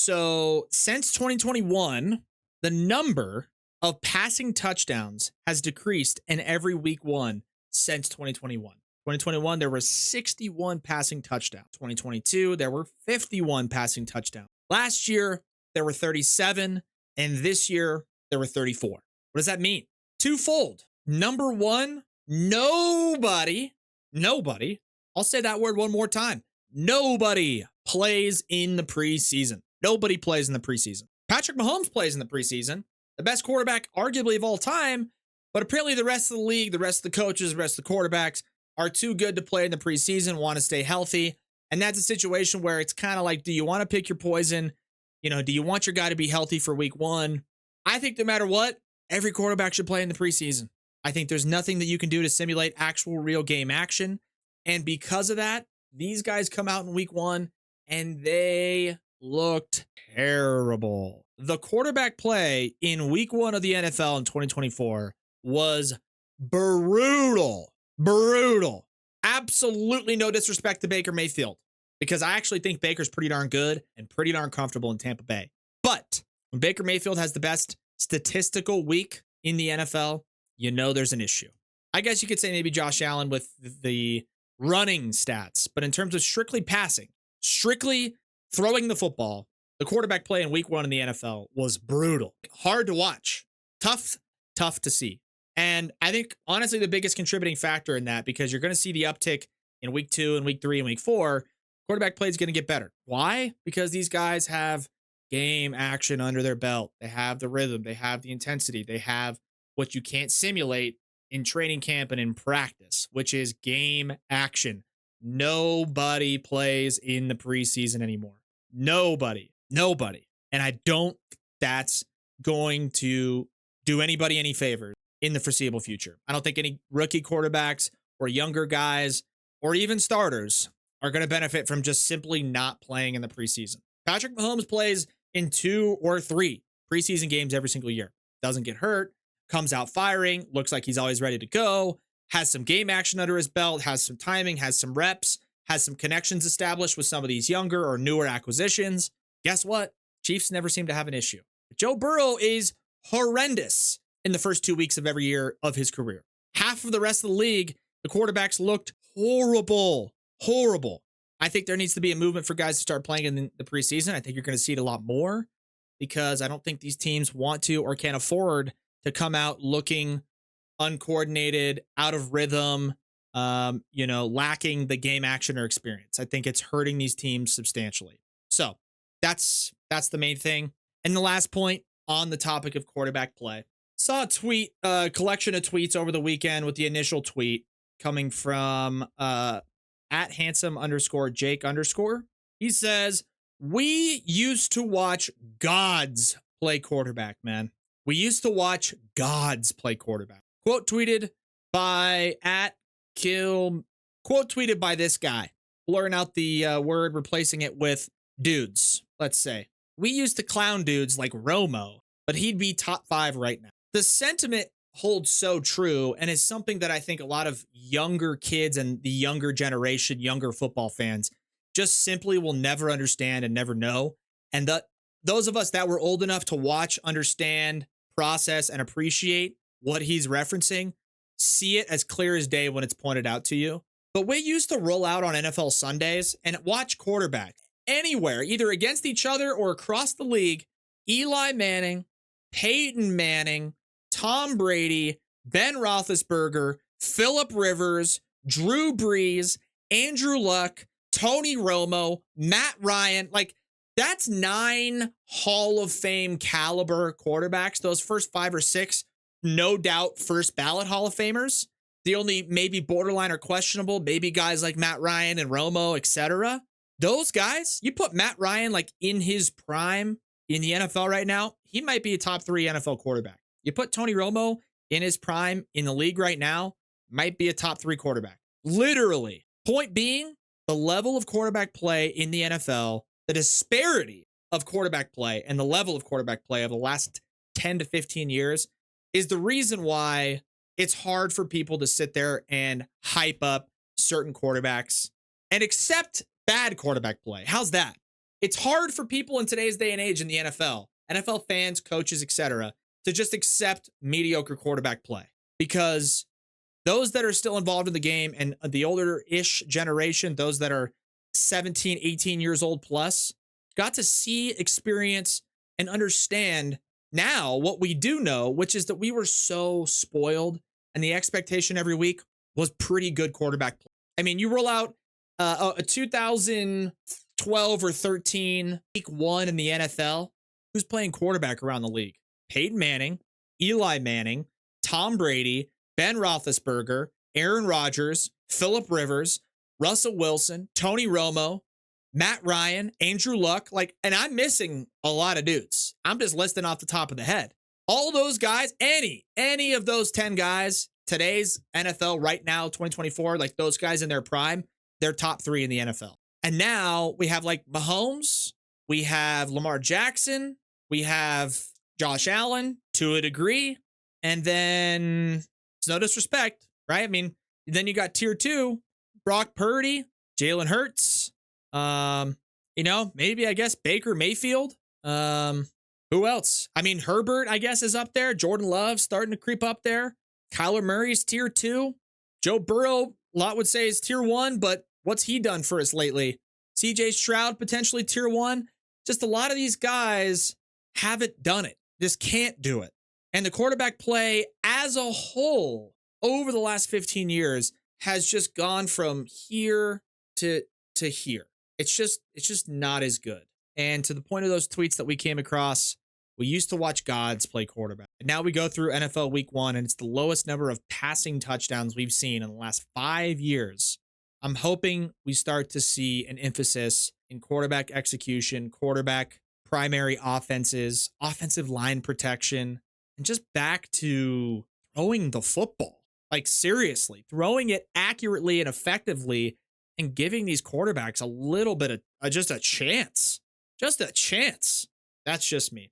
So since 2021, the number of passing touchdowns has decreased in every week one since 2021. 2021, there were 61 passing touchdowns. 2022, there were 51 passing touchdowns. Last year, there were 37. And this year, there were 34. What does that mean? Twofold. Number one, nobody, I'll say that word one more time. Nobody plays in the preseason. Nobody plays in the preseason. Patrick Mahomes plays in the preseason, the best quarterback arguably of all time, but apparently the rest of the league, the rest of the coaches, the rest of the quarterbacks are too good to play in the preseason, want to stay healthy. And that's a situation where it's kind of like, do you want to pick your poison? Do you want your guy to be healthy for week one? I think no matter what, every quarterback should play in the preseason. I think there's nothing that you can do to simulate actual real game action. And because of that, these guys come out in week one and they looked terrible. The quarterback play in week one of the NFL in 2024 was brutal. Brutal. Absolutely no disrespect to Baker Mayfield, because I actually think Baker's pretty darn good and pretty darn comfortable in Tampa Bay. But when Baker Mayfield has the best statistical week in the NFL, there's an issue. I guess you could say maybe Josh Allen with the running stats, but in terms of strictly passing, strictly throwing the football, the quarterback play in week one in the NFL was brutal. Hard to watch. Tough to see. And I think, honestly, the biggest contributing factor in that, because you're going to see the uptick in week 2 and week 3 and week 4, quarterback play is going to get better. Why? Because these guys have game action under their belt. They have the rhythm. They have the intensity. They have what you can't simulate in training camp and in practice, which is game action. Nobody plays in the preseason anymore. Nobody. And I don't think that's going to do anybody any favors in the foreseeable future. I don't think any rookie quarterbacks or younger guys or even starters are going to benefit from just simply not playing in the preseason. Patrick Mahomes plays in 2 or 3 preseason games every single year. Doesn't get hurt, comes out firing, looks like he's always ready to go, has some game action under his belt, has some timing, has some reps, has some connections established with some of these younger or newer acquisitions. Guess what? Chiefs never seem to have an issue. Joe Burrow is horrendous in the first 2 weeks of every year of his career. Half of the rest of the league, the quarterbacks looked horrible. I think there needs to be a movement for guys to start playing in the preseason. I think you're going to see it a lot more, because I don't think these teams want to or can afford to come out looking uncoordinated, out of rhythm, lacking the game action or experience. I think it's hurting these teams substantially. So that's the main thing. And the last point on the topic of quarterback play, saw a tweet, collection of tweets over the weekend, with the initial tweet coming from at handsome_Jake_. He says, "We used to watch gods play quarterback, man. We used to watch gods play quarterback." Quote tweeted by quote tweeted by this guy, blurring out the word, replacing it with dudes. Let's say, "We used to clown dudes like Romo, but he'd be top 5 right now." The sentiment holds so true, and is something that I think a lot of younger kids and the younger generation, younger football fans, just simply will never understand and never know. And those of us that were old enough to watch, understand, process, and appreciate what he's referencing, see it as clear as day when it's pointed out to you. But we used to roll out on NFL Sundays and watch quarterback anywhere, either against each other or across the league. Eli Manning, Peyton Manning, Tom Brady, Ben Roethlisberger, Phillip Rivers, Drew Brees, Andrew Luck, Tony Romo, Matt Ryan. Like, that's 9 Hall of Fame caliber quarterbacks. Those first 5 or 6, no doubt first ballot Hall of Famers. The only maybe borderline or questionable, maybe guys like Matt Ryan and Romo, etc. Those guys, you put Matt Ryan like in his prime in the NFL right now, he might be a top 3 NFL quarterback. You put Tony Romo in his prime in the league right now, might be a top 3 quarterback. Literally. Point being, the level of quarterback play in the NFL, the disparity of quarterback play and the level of quarterback play of the last 10 to 15 years is the reason why it's hard for people to sit there and hype up certain quarterbacks and accept bad quarterback play. How's that? it's hard for people in today's day and age in the NFL fans, coaches, etc., to just accept mediocre quarterback play, because those that are still involved in the game and the older-ish generation, those that are 17, 18 years old plus, got to see, experience, and understand now what we do know, which is that we were so spoiled and the expectation every week was pretty good quarterback play. I mean, you roll out a 2012 or 13 week one in the NFL, who's playing quarterback around the league? Peyton Manning, Eli Manning, Tom Brady, Ben Roethlisberger, Aaron Rodgers, Phillip Rivers, Russell Wilson, Tony Romo, Matt Ryan, Andrew Luck, and I'm missing a lot of dudes. I'm just listing off the top of the head. All those guys, any of those 10 guys, today's NFL right now, 2024, like those guys in their prime, they're top 3 in the NFL. And now we have like Mahomes, we have Lamar Jackson, we have Josh Allen to a degree, and then it's no disrespect, right? I mean, then you got tier 2, Brock Purdy, Jalen Hurts, maybe I guess Baker Mayfield. Who else? I mean, Herbert, I guess, is up there. Jordan Love starting to creep up there. Kyler Murray's tier 2. Joe Burrow, a lot would say is tier 1, but what's he done for us lately? CJ Stroud, potentially tier 1. Just a lot of these guys haven't done it. Just can't do it. And the quarterback play as a whole over the last 15 years has just gone from here to here. It's just not as good. And to the point of those tweets that we came across, we used to watch gods play quarterback. And now we go through NFL week 1, and it's the lowest number of passing touchdowns we've seen in the last 5 years. I'm hoping we start to see an emphasis in quarterback execution, quarterback primary offenses, offensive line protection, and just back to throwing the football. Like, seriously, throwing it accurately and effectively and giving these quarterbacks a little bit of just a chance. Just a chance. That's just me.